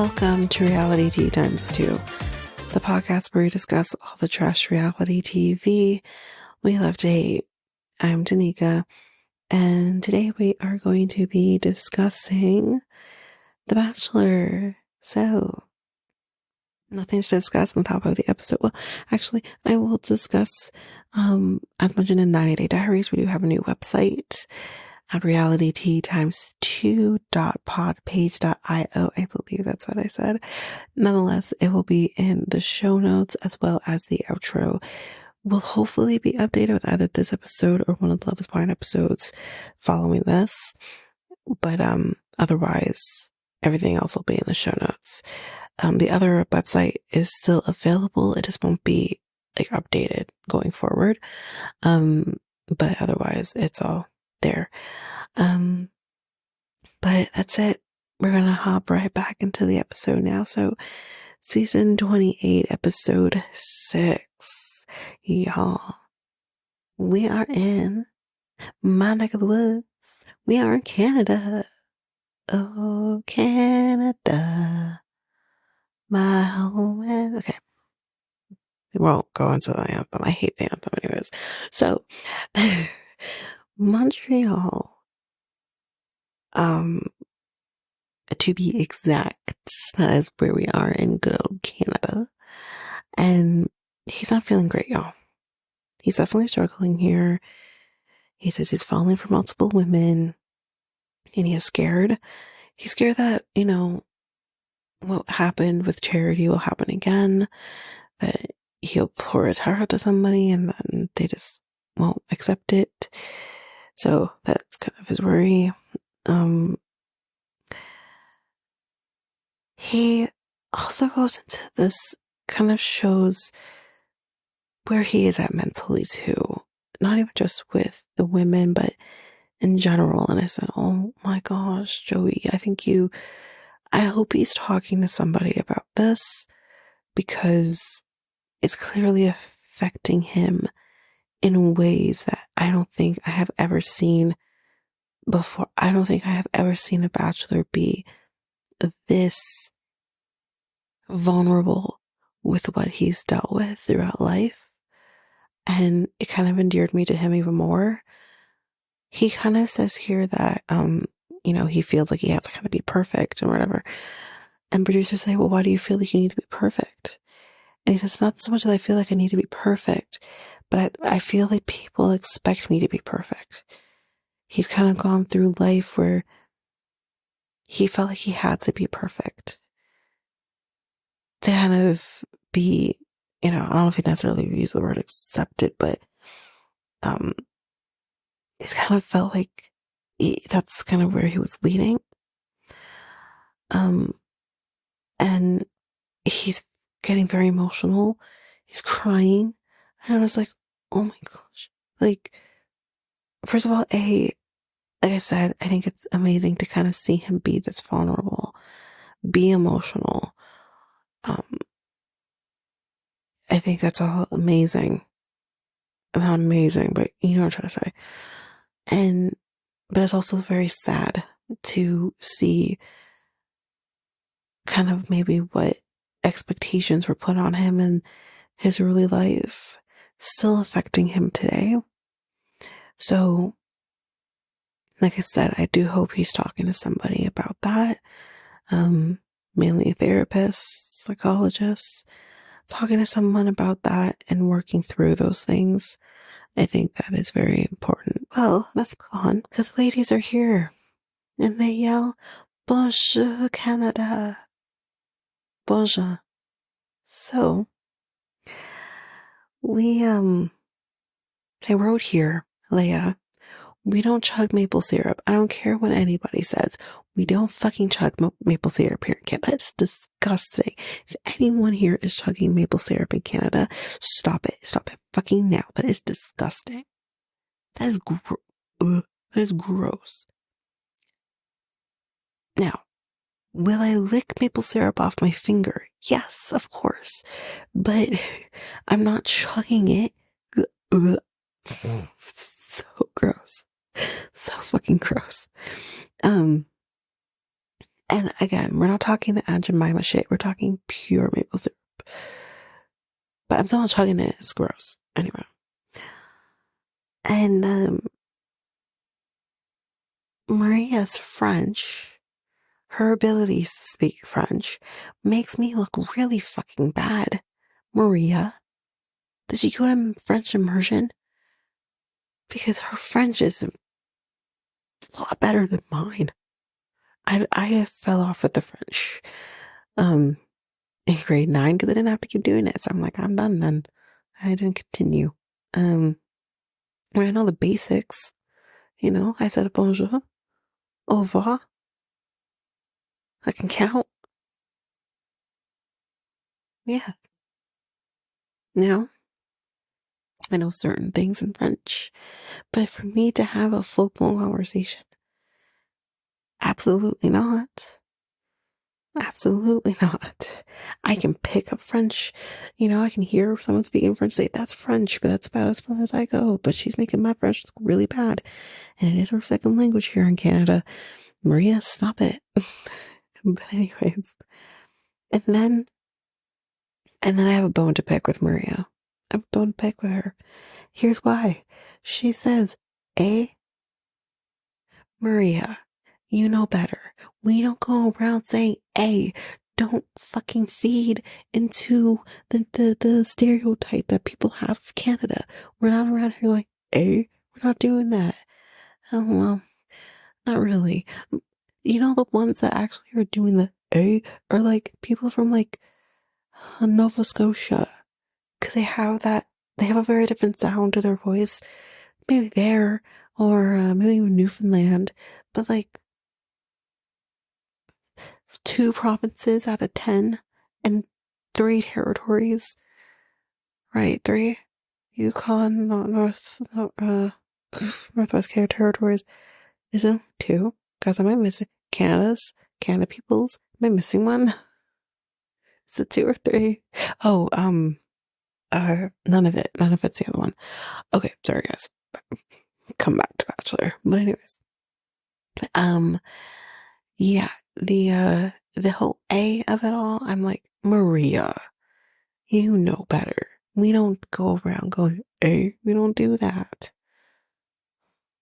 Welcome to Reality Tea Times 2, the podcast where we discuss all the trash reality TV we love to hate. I'm Danica, and today we are going to be discussing The Bachelor. So, nothing to discuss on top of the episode. Well, actually, I will discuss, as mentioned in 90 Day Diaries, we do have a new website at realitytea2.podpage.io. I believe that's what I said. Nonetheless, it will be in the show notes as well as the outro. Will hopefully be updated with either this episode or one of the Love is Blind episodes following this. But otherwise, everything else will be in the show notes. The other website is still available. It just won't be like updated going forward. But otherwise, it's all there. But that's it. We're gonna hop right back into the episode now. So, season 28, episode 6. Y'all, we are in my neck of the woods. We are in Canada. Oh, Canada, my home. Okay. We won't go into the anthem. I hate the anthem anyways. So, Montreal, to be exact, that is where we are in good old Canada. And he's not feeling great, y'all. He's definitely struggling here. He says he's falling for multiple women and he is scared. He's scared that, what happened with Charity will happen again, that he'll pour his heart out to somebody and then they just won't accept it. So that's kind of his worry. He also goes into this, kind of shows where he is at mentally too. Not even just with the women, but in general. And I said, oh my gosh, Joey, I hope he's talking to somebody about this, because it's clearly affecting him in ways that I don't think I have ever seen before. I don't think I have ever seen a bachelor be this vulnerable with what he's dealt with throughout life. And it kind of endeared me to him even more. He kind of says here that, he feels like he has to kind of be perfect and whatever. And producers say, well, why do you feel like you need to be perfect? And he says, not so much that I feel like I need to be perfect, but I feel like people expect me to be perfect. He's kind of gone through life where he felt like he had to be perfect to kind of be, I don't know if he necessarily used the word accepted, but he's kind of felt like that's kind of where he was leading. And he's getting very emotional. He's crying. And I was like, oh my gosh. Like, first of all, like I said, I think it's amazing to kind of see him be this vulnerable, be emotional. I think that's all amazing. Not amazing, but you know what I'm trying to say. But it's also very sad to see kind of maybe what expectations were put on him in his early life still affecting him today. So, like I said, I do hope he's talking to somebody about that. Mainly therapists, psychologists, talking to someone about that and working through those things. I think that is very important. Well, let's go on, because ladies are here and they yell, Bonjour, Canada. Bonjour. So, I wrote here, Leia, we don't chug maple syrup. I don't care what anybody says. We don't fucking chug maple syrup here in Canada. It's disgusting. If anyone here is chugging maple syrup in Canada, stop it. Stop it fucking now. That is disgusting. That is that is gross. Now, will I lick maple syrup off my finger? Yes, of course. But I'm not chugging it. So gross. So fucking gross. And again, we're not talking the Aunt Jemima shit. We're talking pure maple syrup. But I'm still not chugging it. It's gross. Anyway. And Maria's French, her abilities to speak French, makes me look really fucking bad. Maria, did she go to French immersion? Because her French is a lot better than mine. I fell off with the French in grade 9 because I didn't have to keep doing it. So I'm like, I'm done then. I didn't continue. Um, I know the basics. I said bonjour, au revoir. I can count. Yeah. I know certain things in French. But for me to have a full blown conversation, absolutely not. Absolutely not. I can pick up French. I can hear someone speaking French, say, that's French, but that's about as far as I go. But she's making my French look really bad. And it is her second language here in Canada. Maria, stop it. But anyways. And then I have a bone to pick with Maria. I have a bone to pick with her. Here's why. She says, Maria, you know better. We don't go around saying, don't fucking feed into the stereotype that people have of Canada. We're not around here like, we're not doing that. Oh, well, not really. The ones that actually are doing the are like people from like Nova Scotia. Because they have a very different sound to their voice. Maybe there, or maybe even Newfoundland. But like, 2 provinces out of 10 and 3 territories. Right, 3. Yukon, Northwest Territories. Isn't 2? Because am I missing Canada peoples? Am I missing one? Is it 2 or 3? Oh, none of it. None of it's the other one. Okay, sorry guys. Come back to Bachelor. But anyways. Yeah, the whole A of it all, I'm like, Maria, you know better. We don't go around going, we don't do that.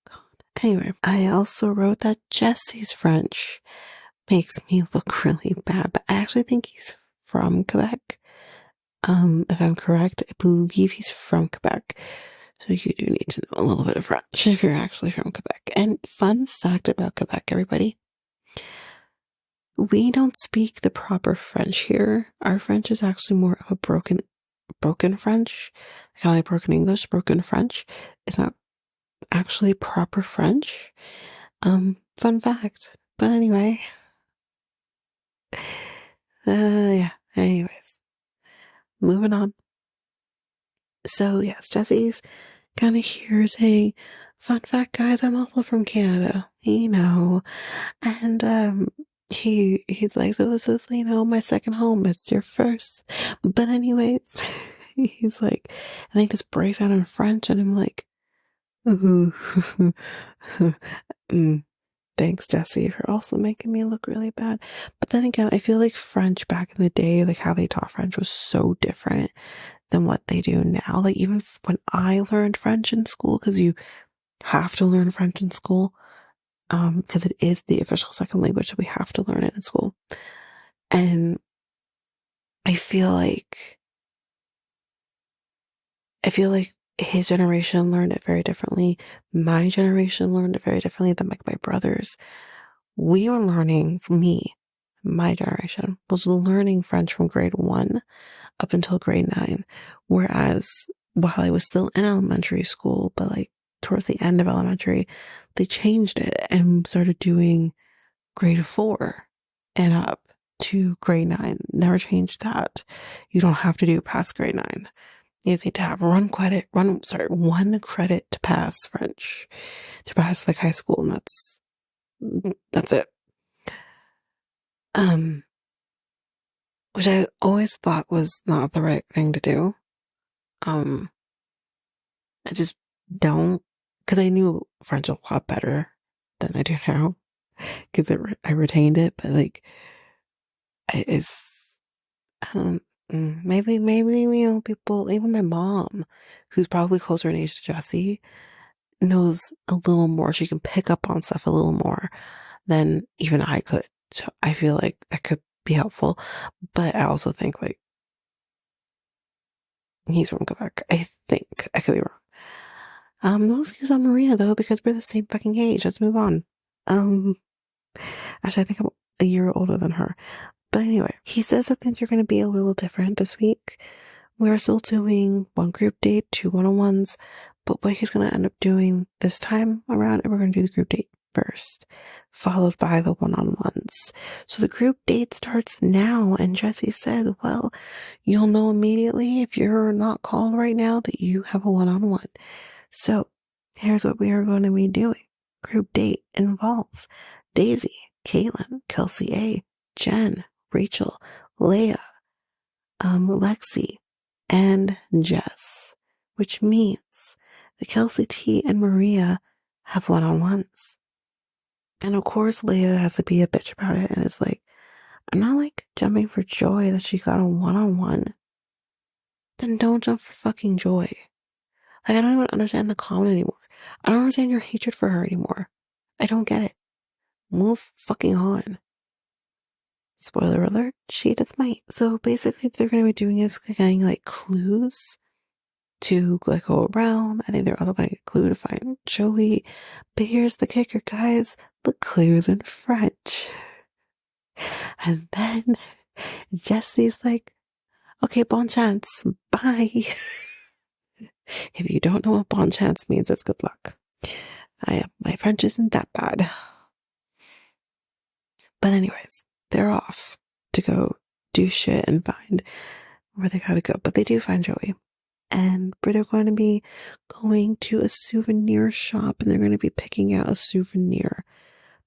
God. Anyway, I also wrote that Jesse's French makes me look really bad, but I actually think he's from Quebec. If I'm correct, I believe he's from Quebec. So you do need to know a little bit of French if you're actually from Quebec. And fun fact about Quebec, everybody. We don't speak the proper French here. Our French is actually more of a broken French. Kind of like broken English, broken French. It's not actually proper French. Fun fact. But anyway. Yeah. Anyways. Moving on. So yes, Jesse's kind of here saying, fun fact, guys, I'm also from Canada. And he's like, so this is, my second home. It's your first. But anyways, he's like, and he just breaks out in French, and I'm like, thanks, Jesse, for also making me look really bad. But then again, I feel like French back in the day, like how they taught French was so different than what they do now. Like even when I learned French in school, because you have to learn French in school, because it is the official second language, so we have to learn it in school. And I feel like his generation learned it very differently. My generation learned it very differently than like my brothers. We were learning, my generation was learning French from grade 1 up until grade 9. Whereas while I was still in elementary school, but like towards the end of elementary, they changed it and started doing grade 4 and up to grade 9. Never changed that. You don't have to do past grade 9. You need to have one credit to pass French, to pass like high school, and that's it. Which I always thought was not the right thing to do. I just don't, because I knew French a lot better than I do now. because I retained it, but like it's I don't maybe people, even my mom, who's probably closer in age to Jesse, knows a little more. She can pick up on stuff a little more than even I could. So I feel like that could be helpful. But I also think like he's from Quebec. I think I could be wrong. No excuse on Maria though, because we're the same fucking age. Let's move on. Um, actually, I think I'm a year older than her. But anyway, he says that things are going to be a little different this week. We're still doing one group date, two one-on-ones, but what he's going to end up doing this time around, we're going to do the group date first, followed by the one-on-ones. So the group date starts now, and Jesse says, well, you'll know immediately if you're not called right now that you have a one-on-one. So here's what we are going to be doing. Group date involves Daisy, Caitlin, Kelsey A, Jen, Rachel, Leia, Lexi, and Jess, which means that Kelsey T and Maria have one-on-ones. And of course, Leia has to be a bitch about it, and it's like, I'm not like jumping for joy that she got a one-on-one. Then don't jump for fucking joy. Like, I don't even understand the comment anymore. I don't understand your hatred for her anymore. I don't get it. Move fucking on. Spoiler alert, she does might. So basically what they're going to be doing is getting like clues to like go around. I think they're also going to get a clue to find Joey. But here's the kicker, guys. The clue's in French. And then Jesse's like, okay, bon chance. Bye. If you don't know what bon chance means, it's good luck. My French isn't that bad. But anyways, they're off to go do shit and find where they gotta go. But they do find Joey. And they're going to be going to a souvenir shop and they're going to be picking out a souvenir.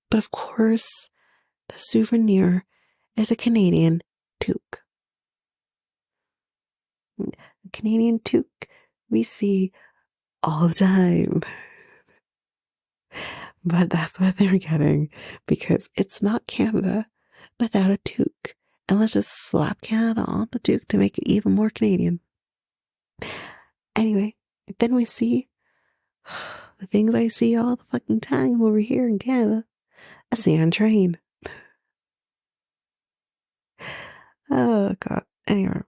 But of course, the souvenir is a Canadian toque. A Canadian toque we see all the time. But that's what they're getting because it's not Canada without a toque. And let's just slap Canada on the toque to make it even more Canadian. Anyway, then we see the things I see all the fucking time over here in Canada. A sand train. Oh god. Anyway,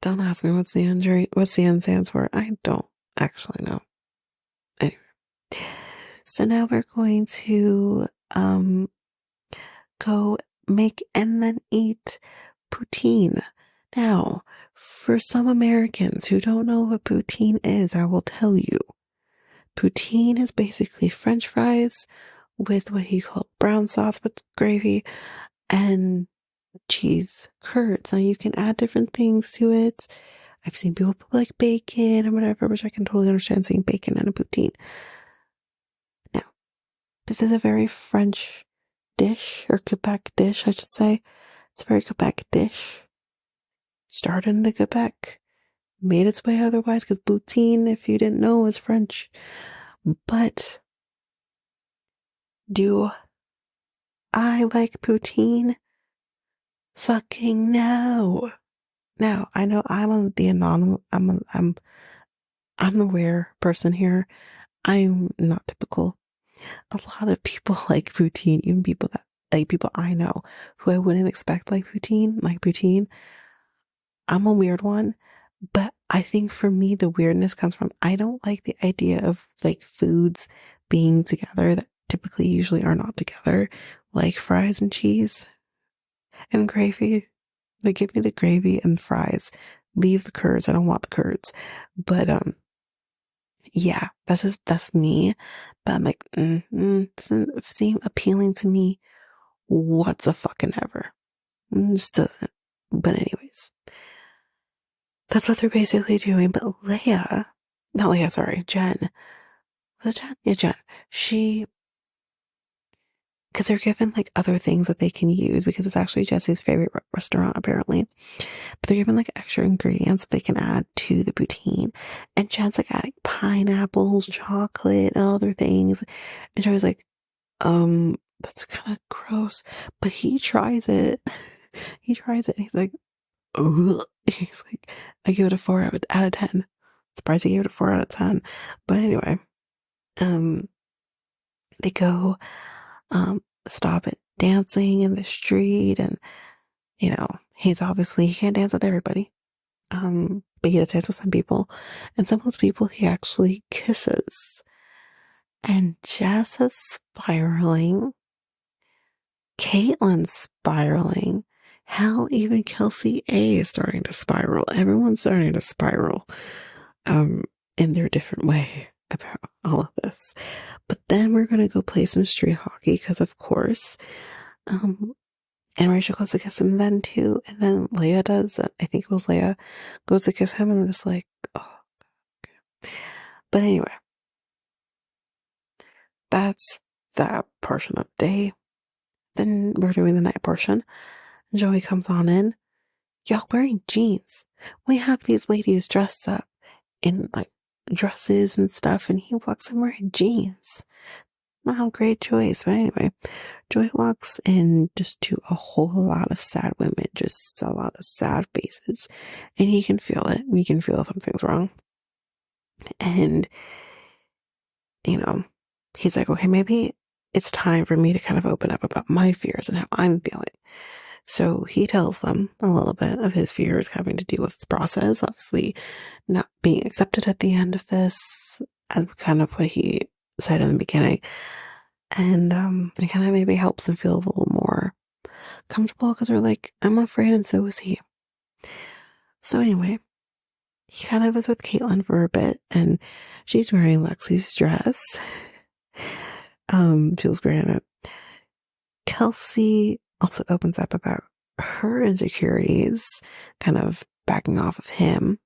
don't ask me what CN stands for. I don't actually know. Anyway, so now we're going to go make and then eat poutine. Now, for some Americans who don't know what poutine is, I will tell you. Poutine is basically French fries with what he called brown sauce with gravy and cheese curds. Now you can add different things to it. I've seen people put like bacon or whatever, which I can totally understand seeing bacon in a poutine. Now, this is a very French dish, or Quebec dish, I should say. It's a very Quebec dish. Started in Quebec, made its way otherwise, because poutine, if you didn't know, is French. But do I like poutine? Fucking no. Now, I know I'm the anonymous, I'm an aware person here. I'm not typical. A lot of people like poutine, even people I know who I wouldn't expect like poutine. I'm a weird one, but I think for me, the weirdness comes from, I don't like the idea of like foods being together that typically usually are not together, like fries and cheese and gravy. They give me the gravy and fries. Leave the curds. I don't want the curds. But, yeah, that's me. But I'm like, doesn't seem appealing to me whatsoever. Just doesn't. But anyways, that's what they're basically doing. But Jen. Was it Jen? Yeah, Jen. Because they're given like other things that they can use because it's actually Jesse's favorite restaurant apparently. But they're given like extra ingredients that they can add to the poutine. And Jen's like adding pineapples, chocolate, and other things. And Joey's like, that's kind of gross. But he tries it. He tries it and he's like, ugh. He's like, I give it a 4 out of 10. Surprised he gave it a 4 out of 10. But anyway, um, they go, stop it dancing in the street, and he's obviously, he can't dance with everybody. But he does dance with some people, and some of those people he actually kisses. And Jess is spiraling. Caitlin's spiraling. Hell, even Kelsey A is starting to spiral. Everyone's starting to spiral, in their different way about all of this. But then we're gonna go play some street hockey because, of course, and Rachel goes to kiss him then too, and then Leia does. I think it was Leia goes to kiss him, and I'm just like, oh, okay. But anyway, that's that portion of the day. Then we're doing the night portion. Joey comes on in. Y'all wearing jeans. We have these ladies dressed up in like dresses and stuff, and he walks in wearing jeans. Wow, great choice. But anyway, Joy walks in just to a whole lot of sad women, just a lot of sad faces, and he can feel it. We can feel something's wrong. And, he's like, okay, maybe it's time for me to kind of open up about my fears and how I'm feeling. So he tells them a little bit of his fears having to do with this process, obviously not being accepted at the end of this, as kind of what he said in the beginning. And it kind of maybe helps him feel a little more comfortable because they're like, I'm afraid, and so is he. So anyway, he kind of is with Caitlin for a bit, and she's wearing Lexi's dress. Feels great in it. Kelsey also opens up about her insecurities, kind of backing off of him.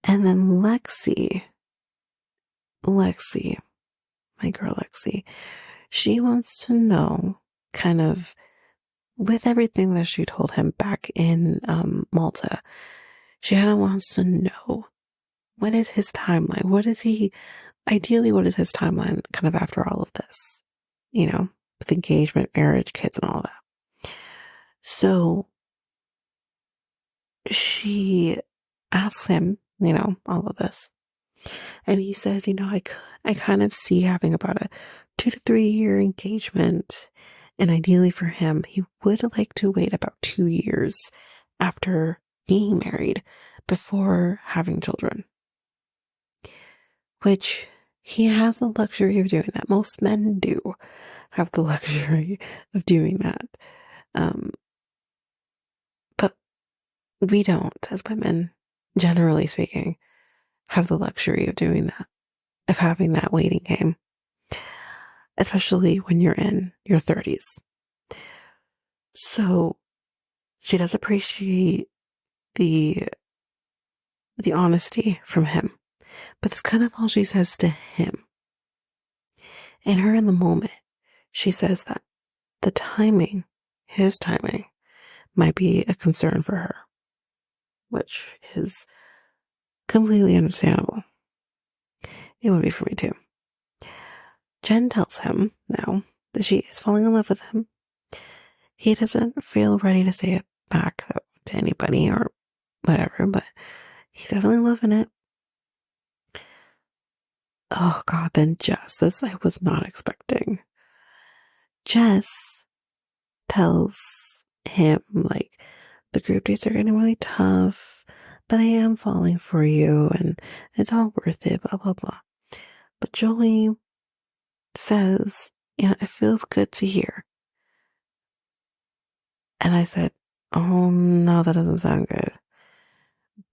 And then Lexi, my girl Lexi, she wants to know, kind of, with everything that she told him back in Malta, she kind of wants to know, what is his timeline? What is his timeline kind of after all of this? With engagement, marriage, kids, and all that. So she asks him, all of this. And he says, I kind of see having about a 2 to 3 year engagement. And ideally for him, he would like to wait about 2 years after being married before having children. Which he has the luxury of doing that. Most men do have the luxury of doing that. But we don't, as women, generally speaking, have the luxury of doing that, of having that waiting game, especially when you're in your 30s. So she does appreciate the honesty from him, but that's kind of all she says to him. And her in the moment, she says that his timing, might be a concern for her, which is completely understandable. It would be for me too. Jen tells him now that she is falling in love with him. He doesn't feel ready to say it back to anybody or whatever, but he's definitely loving it. Oh God, then Jess, this I was not expecting. Jess tells him, like, the group dates are getting really tough, but I am falling for you and it's all worth it, blah, blah, blah. But Jolie says, it feels good to hear. And I said, oh no, that doesn't sound good.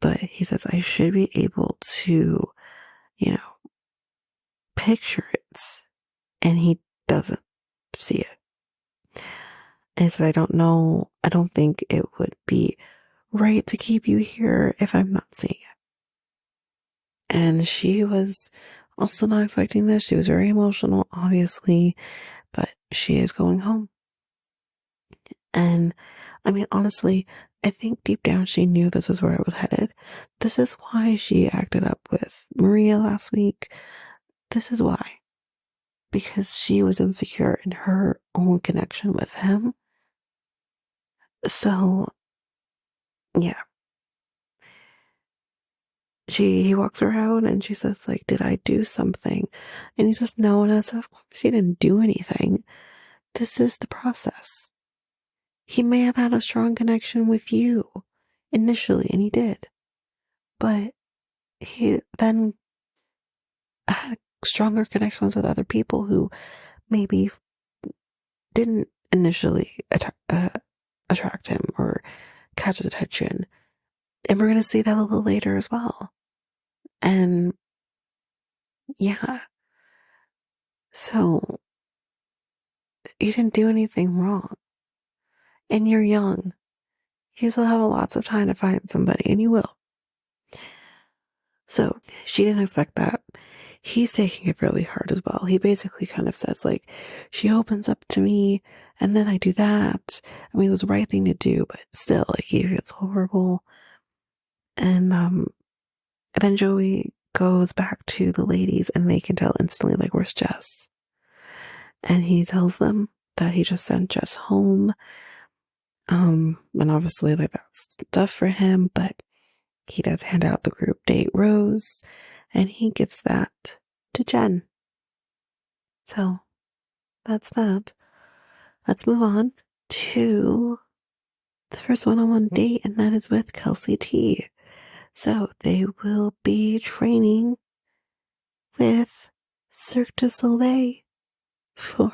But he says, I should be able to, picture it. And he doesn't see it. And he said, I don't think it would be right to keep you here if I'm not seeing it. And she was also not expecting this. She was very emotional, obviously, but she is going home. And I mean, honestly, I think deep down she knew this is where it was headed. This is why she acted up with Maria last week. This is why. because she was insecure in her own connection with him. So, yeah. He walks her out and she says, like, did I do something? And he says, no. And I said, of course he didn't do anything. This is the process. He may have had a strong connection with you initially, and he did. But he then had stronger connections with other people who maybe didn't initially attract him or catch his attention. And we're going to see that a little later as well. And yeah, so you didn't do anything wrong. And you're young. You still have lots of time to find somebody, and you will. So she didn't expect that. He's taking it really hard as well. He basically kind of says, like, she opens up to me, and then I do that. I mean, it was the right thing to do, but still, like, he feels horrible. And then Joey goes back to the ladies, and they can tell instantly, like, where's Jess? And he tells them that he just sent Jess home. And obviously, like, that's tough for him, but he does hand out the group date rose, and he gives that to Jen. So that's that. Let's move on to the first one-on-one date, and that is with Kelsey T. So they will be training with Cirque du Soleil for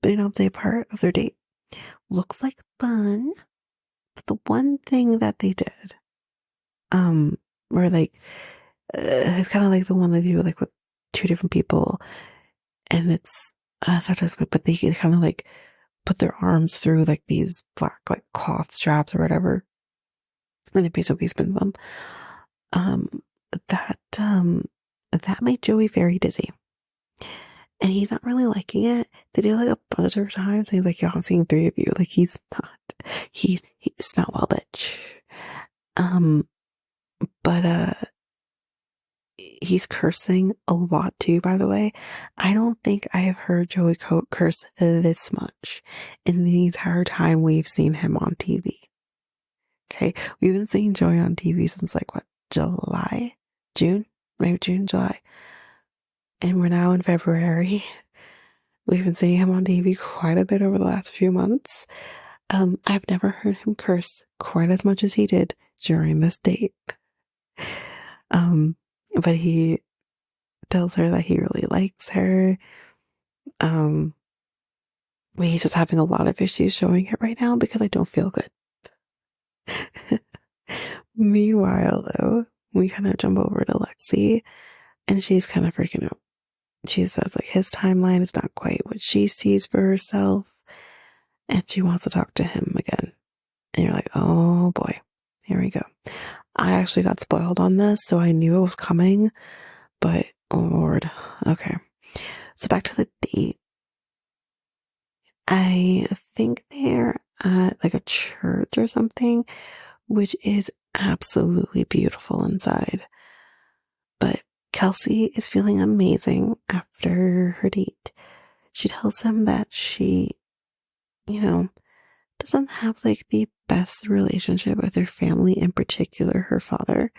the day part of their date. Looks like fun, but the one thing that they did, where like it's kind of like the one they do like with two different people, and it's but they kind of like put their arms through like these black like cloth straps or whatever, and they basically spin them. That that made Joey very dizzy, and he's not really liking it. They do like a bunch of times, and he's like, "Yo, I'm seeing three of you." Like he's not well, bitch. But he's cursing a lot too, by the way. I don't think I have heard Joey curse this much in the entire time we've seen him on TV. Okay, we've been seeing Joey on TV since like what, July? June? Maybe June, July. And we're now in February. We've been seeing him on TV quite a bit over the last few months. I've never heard him curse quite as much as he did during this date. But he tells her that he really likes her. But he's just having a lot of issues showing it right now because I don't feel good. Meanwhile, though, we kind of jump over to Lexi, and she's kind of freaking out. She says, like, his timeline is not quite what she sees for herself, and she wants to talk to him again. And you're like, oh boy, here we go. I actually got spoiled on this, so I knew it was coming, but oh Lord. Okay. So back to the date. I think they're at like a church or something, which is absolutely beautiful inside. But Kelsey is feeling amazing after her date. She tells him that she, doesn't have like the best relationship with her family, in particular her father.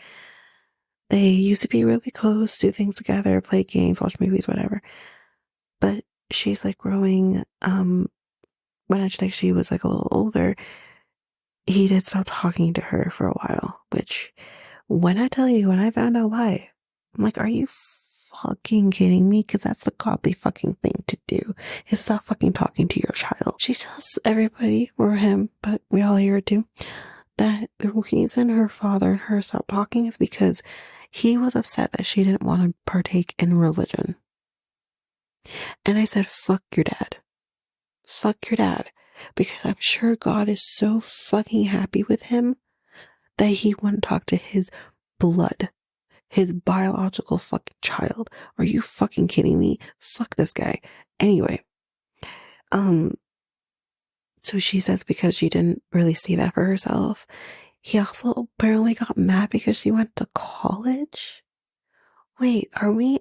They used to be really close, do things together, play games, watch movies, whatever. But she's like growing, when actually she was like a little older, he did stop talking to her for a while, which when I tell you, when I found out why, I'm like, are you fucking kidding me? Because that's the godly fucking thing to do, is stop fucking talking to your child. She tells everybody, or him, but we all hear it too, that the reason her father and her stopped talking is because he was upset that she didn't want to partake in religion. And I said, fuck your dad. Fuck your dad. Because I'm sure God is so fucking happy with him that he wouldn't talk to his blood, his biological fucking child. Are you fucking kidding me? Fuck this guy. Anyway, so she says because she didn't really see that for herself. He also apparently got mad because she went to college, Wait, are we?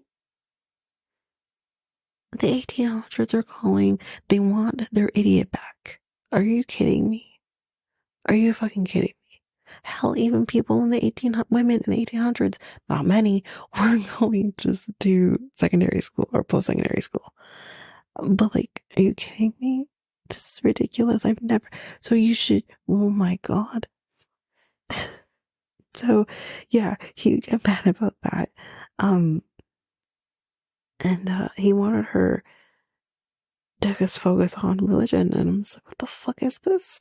The 1800s are calling. They want their idiot back. Are you kidding me? Are you fucking kidding me? Hell, even people in the women in the 1800s, not many, were going to do secondary school or post-secondary school. But like, are you kidding me? This is ridiculous. I've never. So you should. Oh my God. So yeah, he got mad about that. Um, and he wanted her to just focus on religion, and I'm just like, what the fuck is this?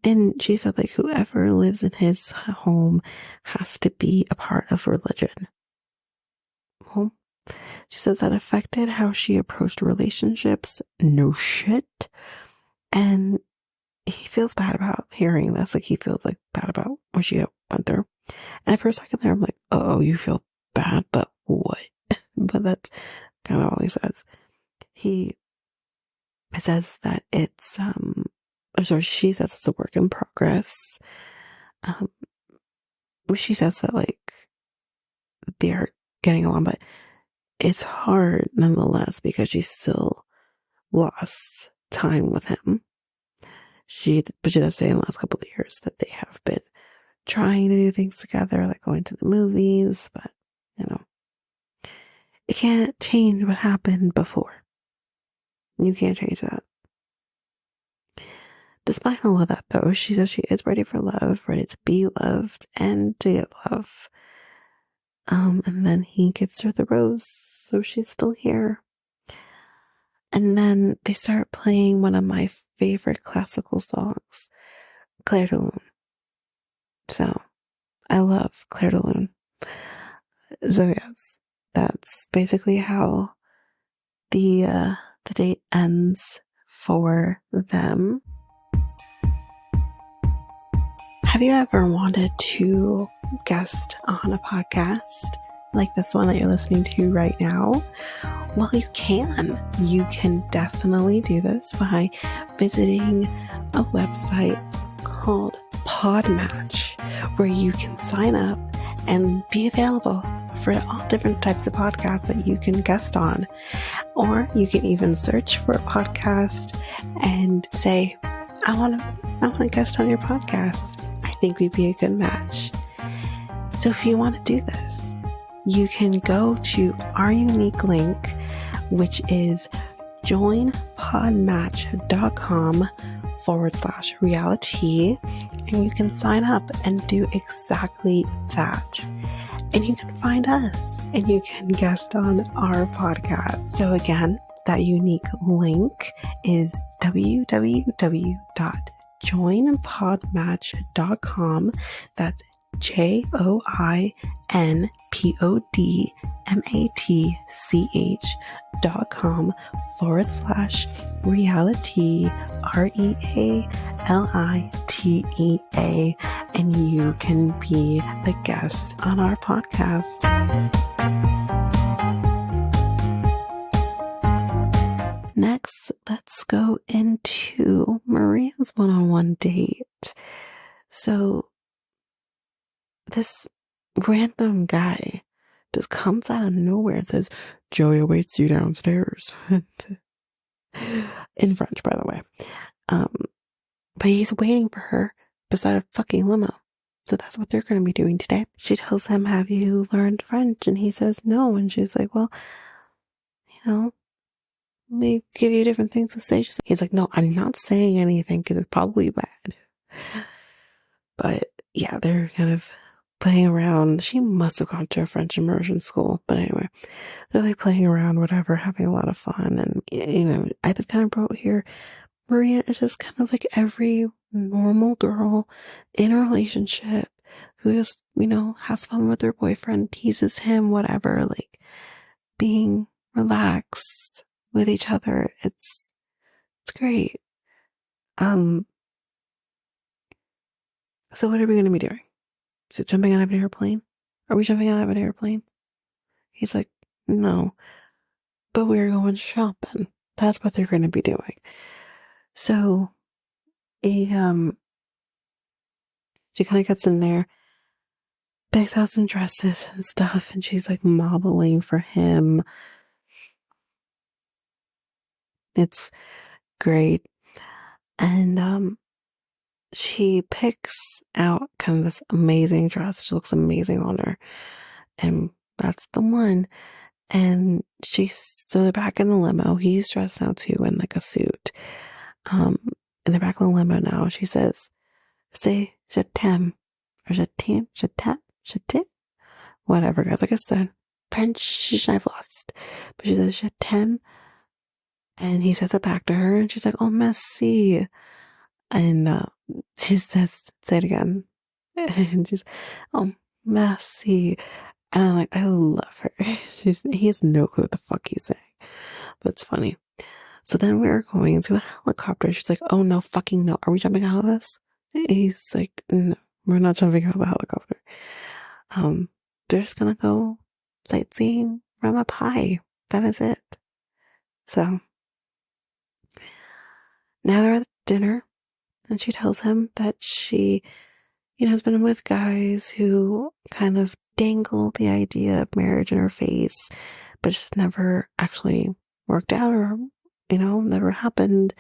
And she said, like, whoever lives in his home has to be a part of religion. Well, she says that affected how she approached relationships. No shit. And he feels bad about hearing this. Like, he feels like bad about what she went through. And for a second there, I'm like, oh, you feel bad, but what? But that's kind of all he says. He says that it's, sorry, she says it's a work in progress. Um, she says that, like, they're getting along, but it's hard nonetheless because she still lost time with him. But she does say in the last couple of years that they have been trying to do things together, like going to the movies, but, you know, it can't change what happened before. You can't change that. Despite all of that, though, she says she is ready for love, ready to be loved, and to get love. And then he gives her the rose, so she's still here. And then they start playing one of my favorite classical songs, Clair de Lune. So, I love Clair de Lune. So yes, that's basically how the date ends for them. Have you ever wanted to guest on a podcast like this one that you're listening to right now? Well, you can. You can definitely do this by visiting a website called Podmatch, where you can sign up and be available for all different types of podcasts that you can guest on. Or you can even search for a podcast and say, I want to guest on your podcast. I think we'd be a good match. So if you want to do this, you can go to our unique link, which is joinpodmatch.com/reality, and you can sign up and do exactly that. And you can find us and you can guest on our podcast. So again, that unique link is www.joinpodmatch.com. That's joinpodmatch.com/reality, REALITEA, and you can be a guest on our podcast. Next, let's go into Maria's one-on-one date. So this random guy just comes out of nowhere and says, Joey awaits you downstairs. In French, by the way. But he's waiting for her beside a fucking limo. So that's what they're going to be doing today. She tells him, have you learned French? And he says no. And she's like, well, you know, they give you different things to say. He's like, no, I'm not saying anything because it's probably bad. But yeah, they're kind of playing around. She must have gone to a French immersion school. But anyway, they're like playing around, whatever, having a lot of fun. And, you know, I just kind of wrote here, Maria is just kind of like every normal girl in a relationship who just, you know, has fun with her boyfriend, teases him, whatever, like being relaxed with each other. It's great. So what are we going to be doing? Is it jumping out of an airplane? Are we jumping out of an airplane? He's like, no, but we're going shopping. That's what they're going to be doing. So, she kind of gets in there picks out some dresses and stuff, and she's like modeling for him. It's great. And she picks out kind of this amazing dress. She looks amazing on her. And that's the one. And so they're back in the limo. He's dressed now too in like a suit. Um, and they're back in the limo now. She says, "Say je t'aime," or je t'aime, whatever, guys. Like I said, French I've lost. But she says je t'aime, and he says it back to her, and she's like, "Oh, merci." And she says, "Say it again." And she's, "Oh, merci." And I'm like, I love her. He has no clue what the fuck he's saying. But it's funny. So then we're going to a helicopter. She's like, "Oh no, fucking no. Are we jumping out of this?" He's like, "No, we're not jumping out of the helicopter. They're just gonna go sightseeing from up high. That is it." So now they're at dinner, and she tells him that she, has been with guys who kind of dangle the idea of marriage in her face, but just never actually worked out, or, never happened.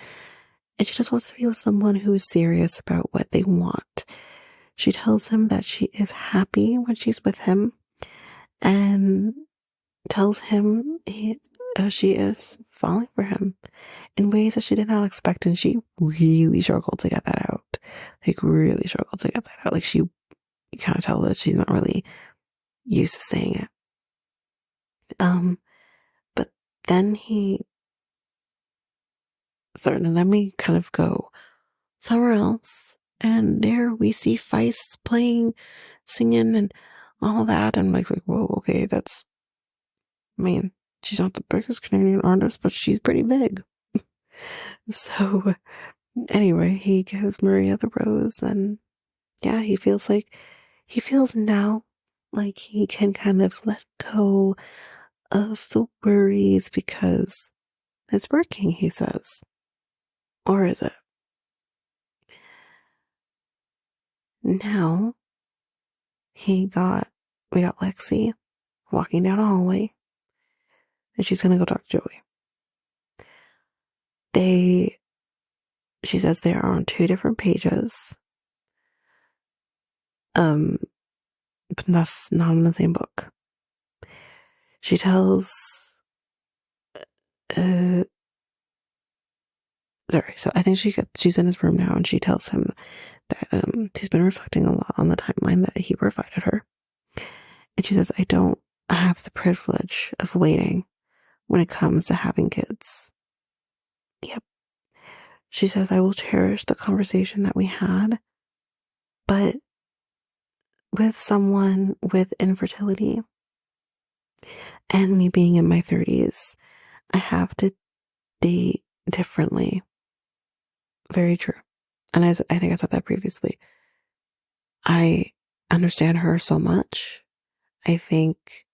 And she just wants to be with someone who is serious about what they want. She tells him that she is happy when she's with him, and tells him she is falling for him in ways that she did not expect. And she really struggled to get that out. Like, really struggled to get that out. Like, you kind of tell that she's not really used to saying it. But then and then we kind of go somewhere else, and there we see Feist playing, singing, and all that. And I'm like, whoa, okay, I mean, she's not the biggest Canadian artist, but she's pretty big. So anyway, he gives Maria the rose, and yeah, he feels now like he can kind of let go of the worries because it's working, he says. Or is it? Now we got Lexi walking down a hallway, and she's gonna go talk to Joey. She says they are on two different pages. But that's not in the same book. She tells, so I think she's in his room now, and she tells him that she's been reflecting a lot on the timeline that he provided her. And she says, "I don't have the privilege of waiting when it comes to having kids." Yep. She says, "I will cherish the conversation that we had, but with someone with infertility and me being in my 30s, I have to date differently." Very true. And I think I said that previously. I understand her so much. I think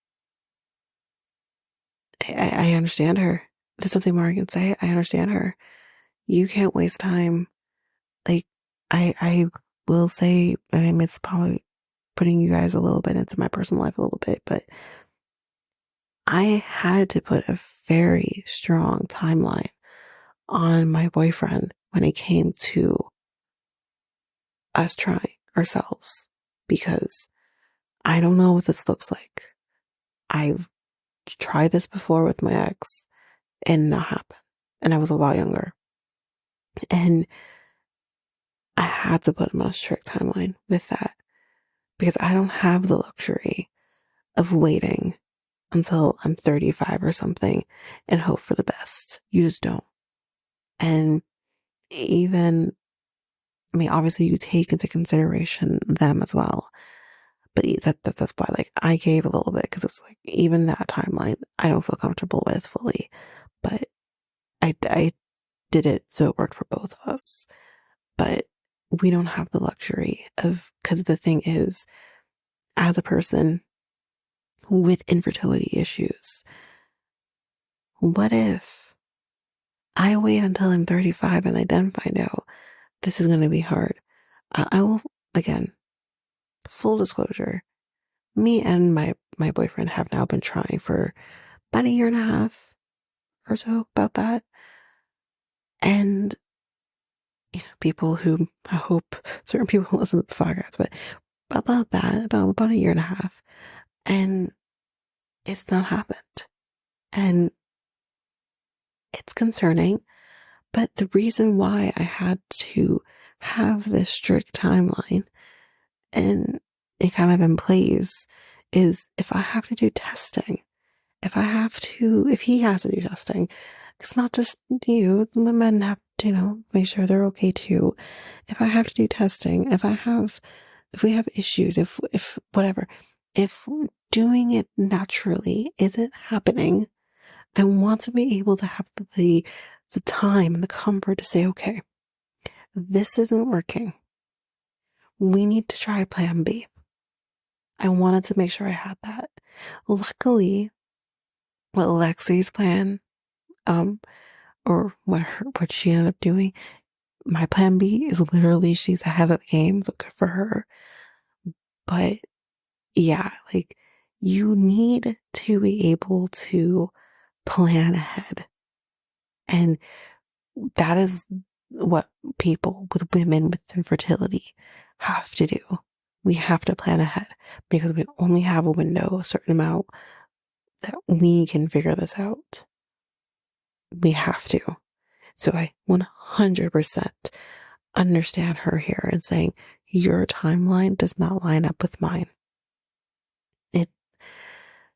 I understand her. There's something more I can say. I understand her. You can't waste time. Like, I will say, it's probably putting you guys a little bit into my personal life a little bit, but I had to put a very strong timeline on my boyfriend when it came to us trying ourselves, because I don't know what this looks like. I've tried this before with my ex and not happen. And I was a lot younger. And I had to put him on a strict timeline with that, because I don't have the luxury of waiting until I'm 35 or something and hope for the best. You just don't. And obviously you take into consideration them as well. But that's why, like, I gave a little bit, because it's like, even that timeline, I don't feel comfortable with fully. But I did it so it worked for both of us. But we don't have the luxury because the thing is, as a person with infertility issues, what if I wait until I'm 35 and I then find out this is going to be hard? I will, again, full disclosure, me and my boyfriend have now been trying for about a year and a half or so about that. And people who I hope certain people listen to the podcast, but about that, about a year and a half. And it's not happened. And it's concerning. But the reason why I had to have this strict timeline and it kind of in place is if I have to do testing, if he has to do testing, it's not just you, the men have to, make sure they're okay too. If I have to do testing, if we have issues, if whatever, if doing it naturally isn't happening, I want to be able to have the time and the comfort to say, okay, this isn't working. We need to try plan B. I wanted to make sure I had that. Luckily, what Lexi's plan, or what she ended up doing, my plan B is literally she's ahead of the game, so good for her. But yeah, like you need to be able to plan ahead. And that is what people with women with infertility have to do. We have to plan ahead because we only have a window, a certain amount that we can figure this out. We have to. So I 100% understand her here and saying your timeline does not line up with mine.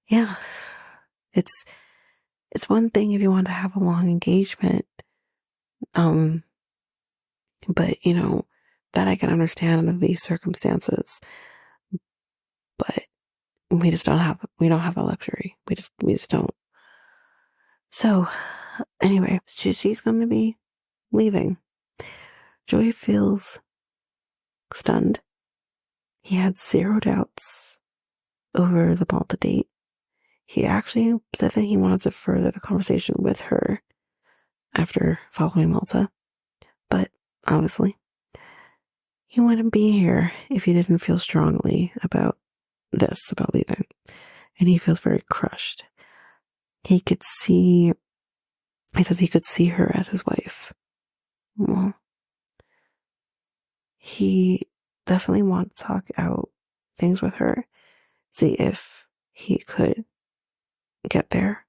Yeah, it's one thing if you want to have a long engagement, but that I can understand under these circumstances, but we don't have a luxury. We just don't. So anyway, she's going to be leaving. Joey feels stunned. He had zero doubts over the Malta date. He actually said that he wanted to further the conversation with her after following Malta, but obviously he wouldn't be here if he didn't feel strongly about leaving. And he feels very crushed. He says he could see her as his wife. Well, he definitely wants to talk out things with her, see if he could get there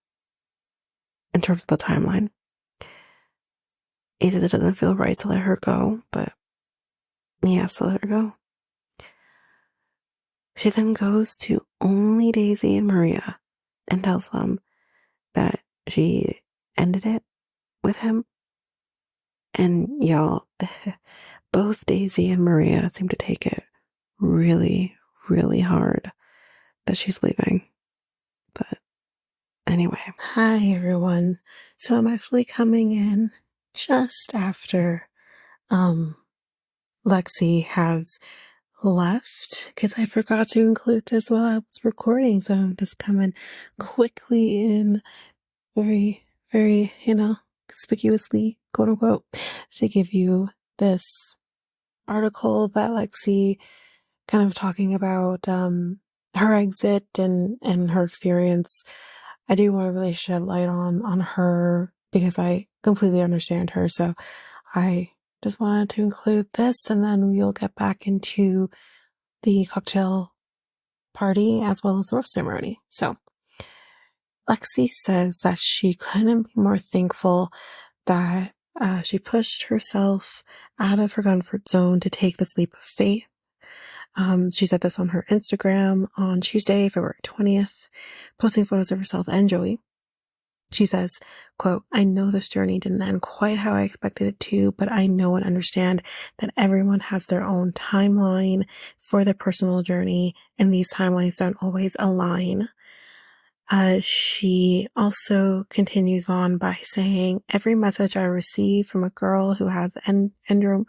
in terms of the timeline. He says it doesn't feel right to let her go, but he has to let her go. She then goes to only Daisy and Maria and tells them that she ended it with him. And y'all, both Daisy and Maria seem to take it really, really hard that she's leaving. But anyway. Hi, everyone. So I'm actually coming in just after Lexi has left because I forgot to include this while I was recording. So I'm just coming quickly in very, very, conspicuously, quote unquote, to give you this article that Lexi kind of talking about her exit and her experience. I do want to really shed light on her because I completely understand her. So I just wanted to include this, and then we'll get back into the cocktail party as well as the rose ceremony. So Lexi says that she couldn't be more thankful that she pushed herself out of her comfort zone to take this leap of faith. She said this on her Instagram on Tuesday, February 20th, posting photos of herself and Joey. She says, quote, "I know this journey didn't end quite how I expected it to, but I know and understand that everyone has their own timeline for their personal journey, and these timelines don't always align." She also continues on by saying, "Every message I receive from a girl who has endometrial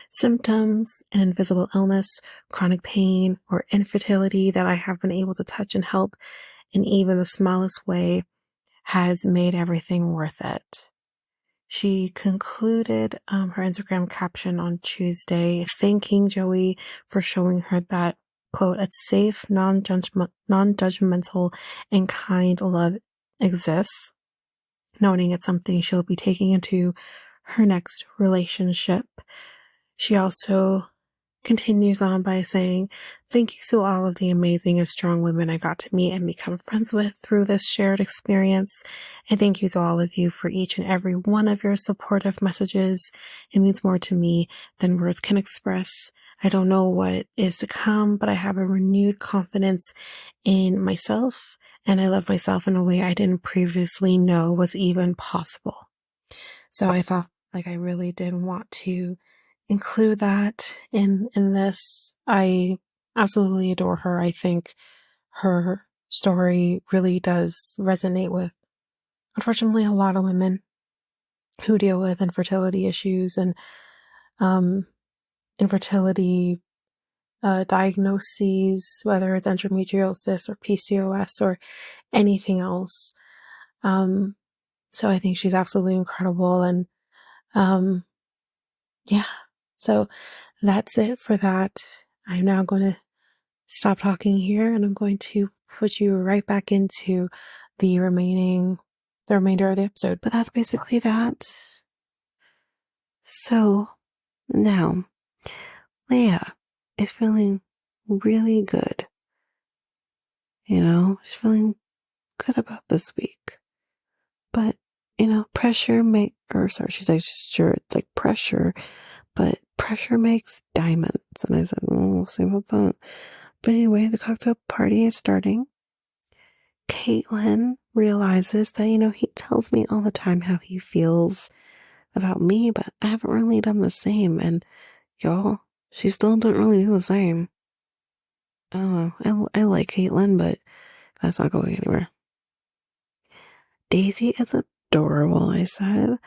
symptoms, an invisible illness, chronic pain, or infertility that I have been able to touch and help in even the smallest way has made everything worth it." She concluded her Instagram caption on Tuesday thanking Joey for showing her that quote, a safe, non-judgmental, and kind love exists, noting it's something she'll be taking into her next relationship. She also continues on by saying, thank you to all of the amazing and strong women I got to meet and become friends with through this shared experience. And thank you to all of you for each and every one of your supportive messages. It means more to me than words can express. I don't know what is to come, but I have a renewed confidence in myself, and I love myself in a way I didn't previously know was even possible. So I thought, like, I really did want to include that in this. I absolutely adore her. I think her story really does resonate with, unfortunately, a lot of women who deal with infertility issues and infertility diagnoses, whether it's endometriosis or PCOS or anything else. So I think she's absolutely incredible. And yeah, so that's it for that. I'm now going to stop talking here, and I'm going to put you right back into the remainder of the episode. But that's basically that. So now Leia is feeling really good. You know, she's feeling good about this week. But, you know, she's like, sure, it's like pressure, but pressure makes diamonds. And I said, we'll see about that. But anyway, the cocktail party is starting. Caitlin realizes that, you know, he tells me all the time how he feels about me, but I haven't really done the same. And y'all, she still don't really do the same. I don't know. I like Caitlin, but that's not going anywhere. Daisy is adorable, I said.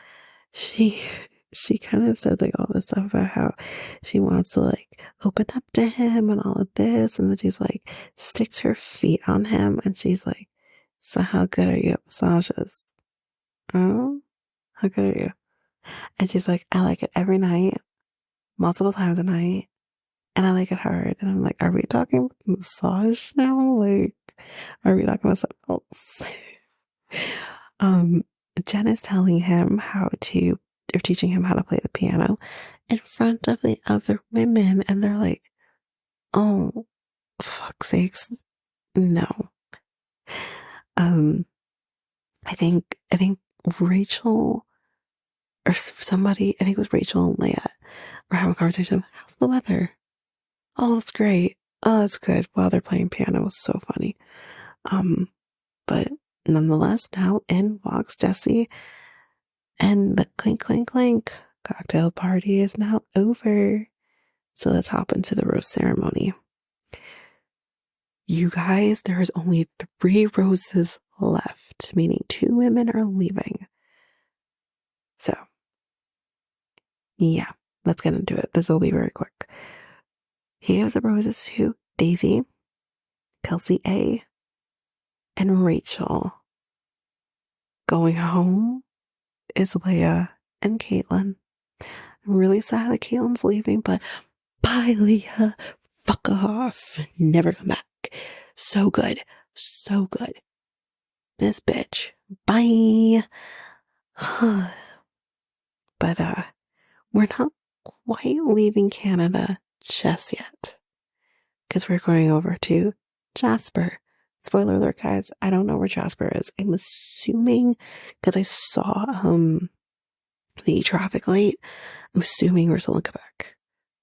She kind of said like all this stuff about how she wants to like open up to him and all of this, and then she's like sticks her feet on him, and she's like, so how good are you at massages? Oh, how good are you? And she's like, I like it every night, multiple times a night, and I like it hard. And I'm like, are we talking massage now? Like, are we talking about something else? Jen is telling him teaching him how to play the piano in front of the other women, and they're like, oh, fuck sakes, no. I think Rachel or somebody, I think it was Rachel and Leia, were having a conversation. How's the weather? Oh, it's great. Oh, it's good. While they're playing piano, it was so funny. But nonetheless, now in walks Jessie, and the clink, clink, clink cocktail party is now over. So let's hop into the rose ceremony. You guys, there is only 3 roses left, meaning 2 women are leaving. So, yeah, let's get into it. This will be very quick. He gives the roses to Daisy, Kelsey A, and Rachel. Going home is Leia and Caitlin. I'm really sad that Caitlin's leaving, but bye, Leia. Fuck off. Never come back. So good. So good. This bitch. Bye. But, we're not quite leaving Canada just yet, because we're going over to Jasper. Spoiler alert, guys. I don't know where Jasper is. I'm assuming, because I saw, the traffic light, I'm assuming we're still in Quebec.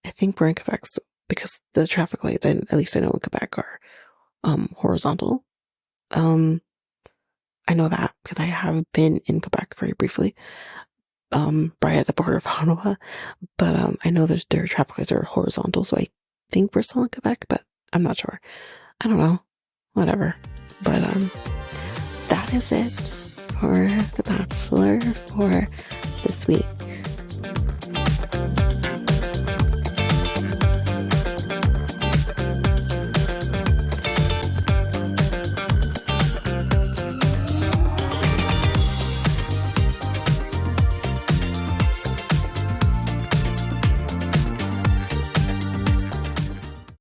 I think we're in Quebec because the traffic lights, at least I know in Quebec, are horizontal. I know that because I have been in Quebec very briefly, right at the border of Ottawa. But I know their traffic lights are horizontal, so I think we're still in Quebec, but I'm not sure. I don't know. Whatever. But that is it for The Bachelor for this week.